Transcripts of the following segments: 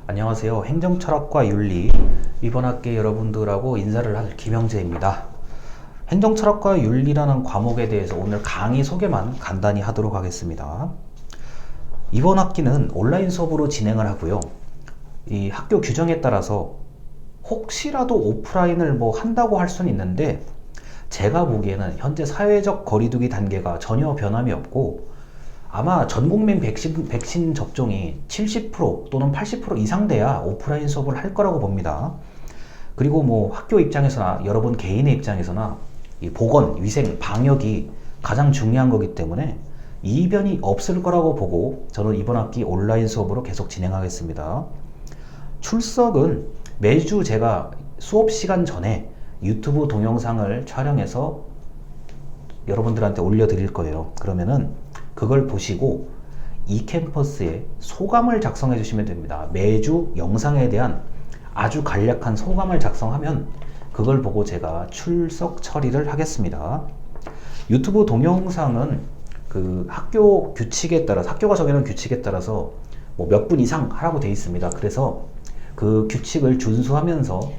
안녕하세요. 행정철학과 윤리 이번 학기 여러분들하고 인사를 할 김영재입니다. 행정철학과 윤리라는 과목에 대해서 오늘 강의 소개만 간단히 하도록 하겠습니다. 이번 학기는 온라인 수업으로 진행을 하고요. 이 학교 규정에 따라서 혹시라도 오프라인을 한다고 할 수는 있는데 제가 보기에는 현재 사회적 거리두기 단계가 전혀 변함이 없고 아마 전국민 백신 접종이 70% 또는 80% 이상 돼야 오프라인 수업을 할 거라고 봅니다. 그리고 학교 입장에서나 여러분 개인의 입장에서나 이 보건, 위생, 방역이 가장 중요한 거기 때문에 이변이 없을 거라고 보고 저는 이번 학기 온라인 수업으로 계속 진행하겠습니다. 출석은 매주 제가 수업 시간 전에 유튜브 동영상을 촬영해서 여러분들한테 올려드릴 거예요. 그러면은 그걸 보시고 이캠퍼스에 소감을 작성해 주시면 됩니다. 매주 영상에 대한 아주 간략한 소감을 작성하면 그걸 보고 제가 출석 처리를 하겠습니다. 유튜브 동영상은 그 학교 규칙에 따라서 학교가 정해놓은 규칙에 따라서 몇 분 이상 하라고 되어 있습니다. 그래서 그 규칙을 준수하면서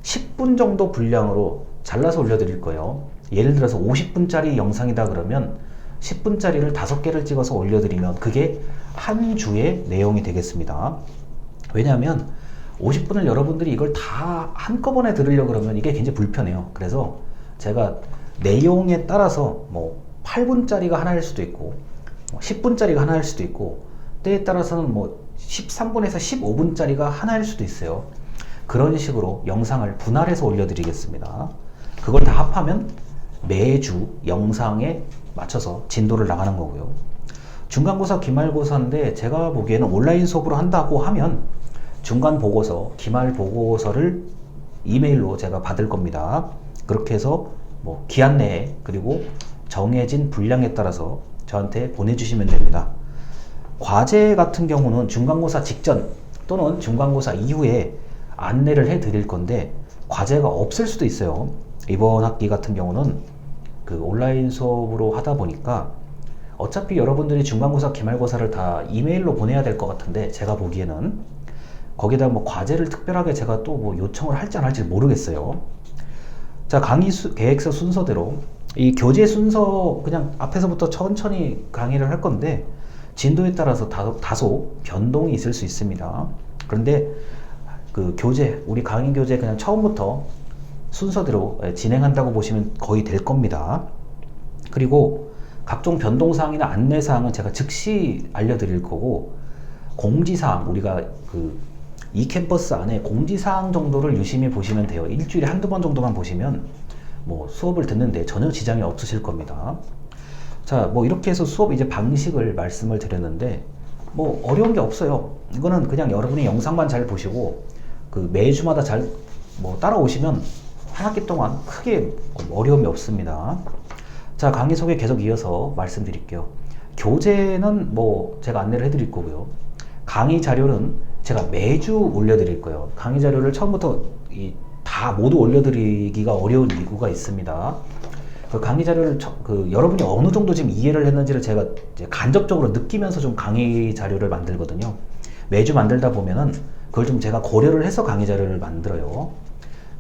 10분 정도 분량으로 잘라서 올려드릴 거예요. 예를 들어서 50분짜리 영상이다 그러면 10분짜리를 5개를 찍어서 올려드리면 그게 한 주의 내용이 되겠습니다. 왜냐하면 50분을 여러분들이 이걸 다 한꺼번에 들으려고 그러면 이게 굉장히 불편해요. 그래서 제가 내용에 따라서 8분짜리가 하나일 수도 있고 10분짜리가 하나일 수도 있고 때에 따라서는 13분에서 15분짜리가 하나일 수도 있어요. 그런 식으로 영상을 분할해서 올려드리겠습니다. 그걸 다 합하면 매주 영상에 맞춰서 진도를 나가는 거고요. 중간고사, 기말고사인데 제가 보기에는 온라인 수업으로 한다고 하면 중간 보고서, 기말 보고서를 이메일로 제가 받을 겁니다. 그렇게 해서 기한 내에 그리고 정해진 분량에 따라서 저한테 보내주시면 됩니다. 과제 같은 경우는 중간고사 직전 또는 중간고사 이후에 안내를 해 드릴 건데 과제가 없을 수도 있어요. 이번 학기 같은 경우는 그 온라인 수업으로 하다 보니까 어차피 여러분들이 중간고사, 기말고사를 다 이메일로 보내야 될 것 같은데 제가 보기에는 거기다 과제를 특별하게 제가 또 요청을 할지 안 할지 모르겠어요. 자, 강의 계획서 순서대로 이 교재 순서 그냥 앞에서부터 천천히 강의를 할 건데 진도에 따라서 다소 변동이 있을 수 있습니다. 그런데 그 교재, 우리 강의 교재 그냥 처음부터 순서대로 진행한다고 보시면 거의 될 겁니다. 그리고 각종 변동사항이나 안내사항은 제가 즉시 알려드릴 거고 공지사항, 우리가 그 이캠퍼스 안에 공지사항 정도를 유심히 보시면 돼요. 일주일에 한두 번 정도만 보시면 수업을 듣는데 전혀 지장이 없으실 겁니다. 자, 이렇게 해서 수업 이제 방식을 말씀을 드렸는데 어려운 게 없어요. 이거는 그냥 여러분이 영상만 잘 보시고 그 매주마다 잘 따라오시면 한 학기 동안 크게 어려움이 없습니다. 자, 강의 소개 계속 이어서 말씀드릴게요. 교재는 제가 안내를 해드릴 거고요. 강의 자료는 제가 매주 올려드릴 거예요. 강의 자료를 처음부터 다 모두 올려드리기가 어려운 이유가 있습니다. 그 강의 자료를 여러분이 어느 정도 지금 이해를 했는지를 제가 이제 간접적으로 느끼면서 좀 강의 자료를 만들거든요. 매주 만들다 보면은 그걸 좀 제가 고려를 해서 강의 자료를 만들어요.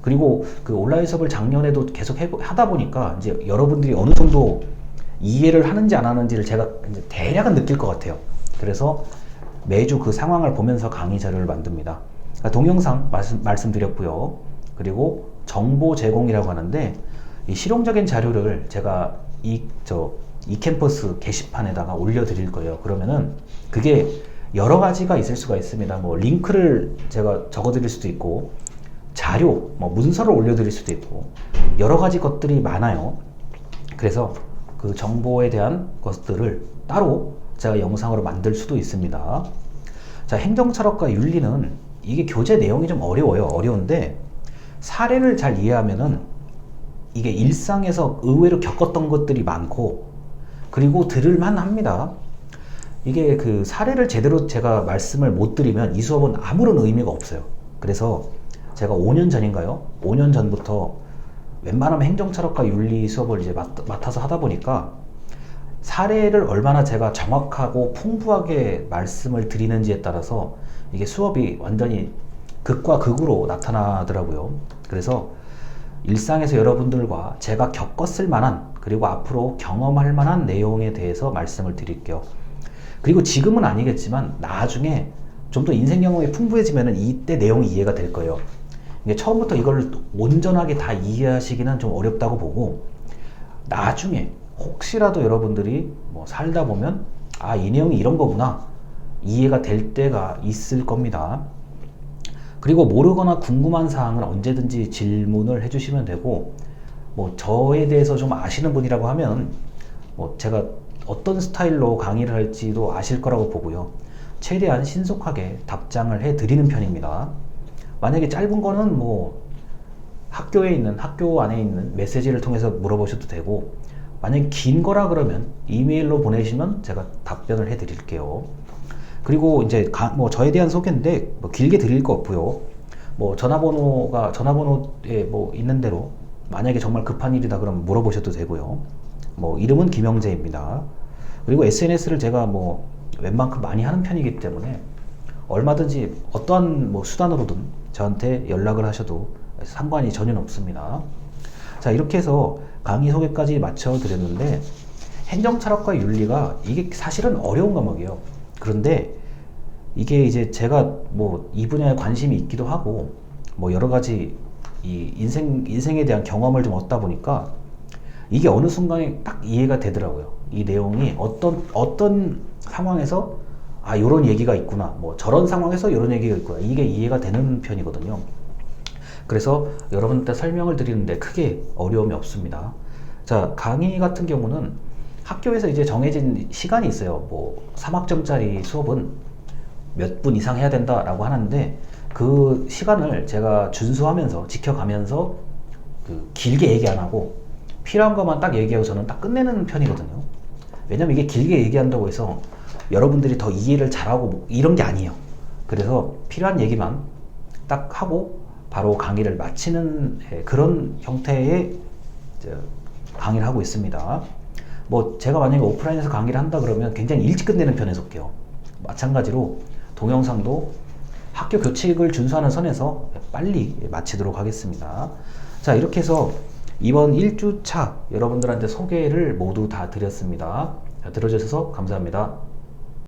그리고 그 온라인 수업을 작년에도 계속 하다 보니까 이제 여러분들이 어느 정도 이해를 하는지 안 하는지를 제가 이제 대략은 느낄 것 같아요. 그래서 매주 그 상황을 보면서 강의 자료를 만듭니다. 그러니까 동영상 말씀드렸고요. 그리고 정보 제공이라고 하는데 이 실용적인 자료를 제가 이캠퍼스 게시판에다가 올려드릴 거예요. 그러면은 그게 여러 가지가 있을 수가 있습니다. 링크를 제가 적어드릴 수도 있고 자료, 문서를 올려드릴 수도 있고 여러 가지 것들이 많아요. 그래서 그 정보에 대한 것들을 따로 제가 영상으로 만들 수도 있습니다. 자, 행정철학과 윤리는 이게 교재 내용이 좀 어려워요. 어려운데 사례를 잘 이해하면은 이게 일상에서 의외로 겪었던 것들이 많고 그리고 들을만 합니다. 이게 그 사례를 제대로 제가 말씀을 못 드리면 이 수업은 아무런 의미가 없어요. 그래서 제가 5년 전인가요? 5년 전부터 웬만하면 행정철학과 윤리 수업을 이제 맡아서 하다 보니까 사례를 얼마나 제가 정확하고 풍부하게 말씀을 드리는지에 따라서 이게 수업이 완전히 극과 극으로 나타나더라고요. 그래서 일상에서 여러분들과 제가 겪었을 만한 그리고 앞으로 경험할 만한 내용에 대해서 말씀을 드릴게요. 그리고 지금은 아니겠지만 나중에 좀 더 인생 경험이 풍부해지면 이때 내용이 이해가 될 거예요. 이게 처음부터 이걸 온전하게 다 이해하시기는 좀 어렵다고 보고, 나중에 혹시라도 여러분들이 뭐 살다 보면 아, 이 내용이 이런 거구나 이해가 될 때가 있을 겁니다. 그리고 모르거나 궁금한 사항은 언제든지 질문을 해주시면 되고, 뭐 저에 대해서 좀 아시는 분이라고 하면 뭐 제가 어떤 스타일로 강의를 할지도 아실 거라고 보고요. 최대한 신속하게 답장을 해 드리는 편입니다. 만약에 짧은 거는 뭐 학교 안에 있는 메시지를 통해서 물어보셔도 되고, 만약에 긴 거라 그러면 이메일로 보내시면 제가 답변을 해 드릴게요. 그리고 이제 뭐 저에 대한 소개인데 뭐 길게 드릴 거 없고요. 뭐 전화번호에 뭐 있는 대로 만약에 정말 급한 일이다 그러면 물어보셔도 되고요. 뭐 이름은 김영재입니다. 그리고 SNS를 제가 뭐 웬만큼 많이 하는 편이기 때문에 얼마든지 어떠한 뭐 수단으로든 저한테 연락을 하셔도 상관이 전혀 없습니다. 자, 이렇게 해서 강의 소개까지 마쳐 드렸는데, 행정철학과 윤리가 이게 사실은 어려운 과목이에요. 그런데 이게 이제 제가 뭐 이 분야에 관심이 있기도 하고 뭐 여러 가지 이 인생에 대한 경험을 좀 얻다 보니까 이게 어느 순간에 딱 이해가 되더라고요. 이 내용이 어떤 상황에서 아, 요런 얘기가 있구나, 뭐 저런 상황에서 요런 얘기가 있구나, 이게 이해가 되는 편이거든요. 그래서 여러분한테 설명을 드리는데 크게 어려움이 없습니다. 자, 강의 같은 경우는 학교에서 이제 정해진 시간이 있어요. 뭐 3학점짜리 수업은 몇 분 이상 해야 된다라고 하는데, 그 시간을 제가 준수하면서 지켜가면서 그 길게 얘기 안 하고 필요한 것만 딱 얘기하고 저는 딱 끝내는 편이거든요. 왜냐면 이게 길게 얘기한다고 해서 여러분들이 더 이해를 잘하고 뭐 이런 게 아니에요. 그래서 필요한 얘기만 딱 하고 바로 강의를 마치는 그런 형태의 강의를 하고 있습니다. 뭐 제가 만약에 오프라인에서 강의를 한다 그러면 굉장히 일찍 끝내는 편에 속해요. 마찬가지로 동영상도 학교 교칙을 준수하는 선에서 빨리 마치도록 하겠습니다. 자, 이렇게 해서 이번 1주차 여러분들한테 소개를 모두 다 드렸습니다. 자, 들어주셔서 감사합니다.